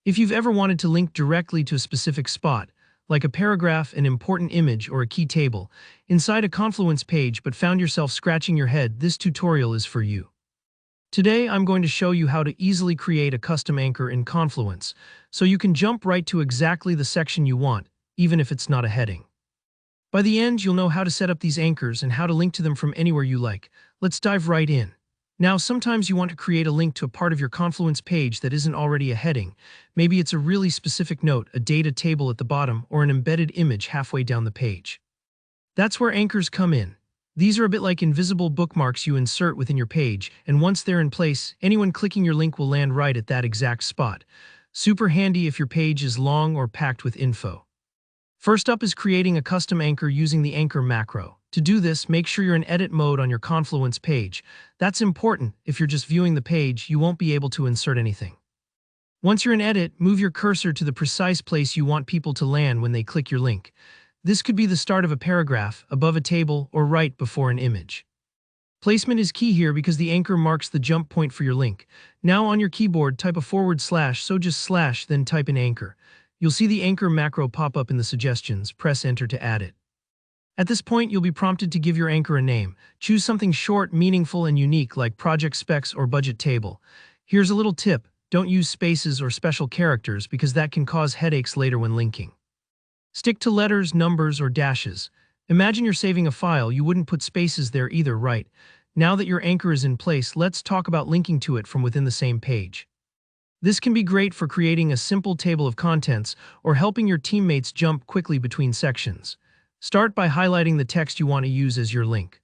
If you've ever wanted to link directly to a specific spot, like a paragraph, an important image, or a key table, inside a Confluence page but found yourself scratching your head, this tutorial is for you. Today, I'm going to show you how to easily create a custom anchor in Confluence, so you can jump right to exactly the section you want, even if it's not a heading. By the end, you'll know how to set up these anchors and how to link to them from anywhere you like. Let's dive right in. Now, sometimes you want to create a link to a part of your Confluence page that isn't already a heading. Maybe it's a really specific note, a data table at the bottom, or an embedded image halfway down the page. That's where anchors come in. These are a bit like invisible bookmarks you insert within your page, and once they're in place, anyone clicking your link will land right at that exact spot. Super handy if your page is long or packed with info. First up is creating a custom anchor using the anchor macro. To do this, make sure you're in edit mode on your Confluence page. That's important. If you're just viewing the page, you won't be able to insert anything. Once you're in edit, move your cursor to the precise place you want people to land when they click your link. This could be the start of a paragraph, above a table, or right before an image. Placement is key here because the anchor marks the jump point for your link. Now on your keyboard, type a /, so just slash, then type in anchor. You'll see the anchor macro pop up in the suggestions. Press enter to add it. At this point, you'll be prompted to give your anchor a name. Choose something short, meaningful, and unique like project specs or budget table. Here's a little tip. Don't use spaces or special characters because that can cause headaches later when linking. Stick to letters, numbers, or dashes. Imagine you're saving a file, you wouldn't put spaces there either, right? Now that your anchor is in place, let's talk about linking to it from within the same page. This can be great for creating a simple table of contents or helping your teammates jump quickly between sections. Start by highlighting the text you want to use as your link.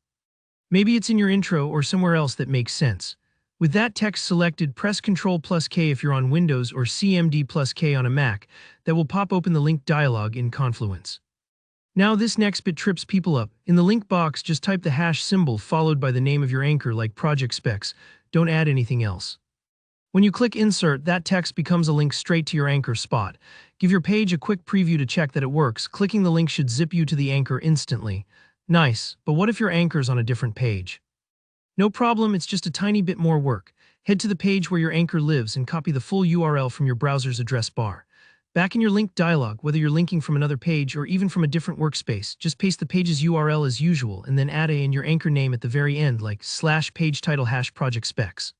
Maybe it's in your intro or somewhere else that makes sense. With that text selected, press Ctrl+K if you're on Windows or CMD+K on a Mac. That will pop open the link dialog in Confluence. Now this next bit trips people up. In the link box, just type the # followed by the name of your anchor like project specs. Don't add anything else. When you click Insert, that text becomes a link straight to your anchor spot. Give your page a quick preview to check that it works. Clicking the link should zip you to the anchor instantly. Nice, but what if your anchor's on a different page? No problem, it's just a tiny bit more work. Head to the page where your anchor lives and copy the full URL from your browser's address bar. Back in your link dialog, whether you're linking from another page or even from a different workspace, just paste the page's URL as usual and then add in your anchor name at the very end like /page title #project specs.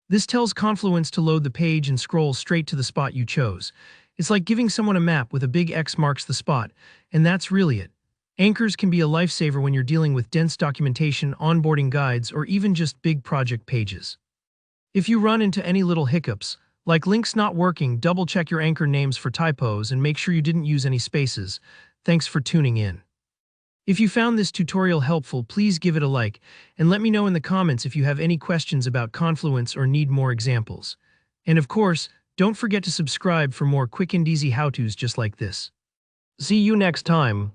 This tells Confluence to load the page and scroll straight to the spot you chose. It's like giving someone a map with a big X marks the spot, and that's really it. Anchors can be a lifesaver when you're dealing with dense documentation, onboarding guides, or even just big project pages. If you run into any little hiccups, like links not working, double-check your anchor names for typos and make sure you didn't use any spaces. Thanks for tuning in. If you found this tutorial helpful, please give it a like, and let me know in the comments if you have any questions about Confluence or need more examples. And of course, don't forget to subscribe for more quick and easy how-tos just like this. See you next time.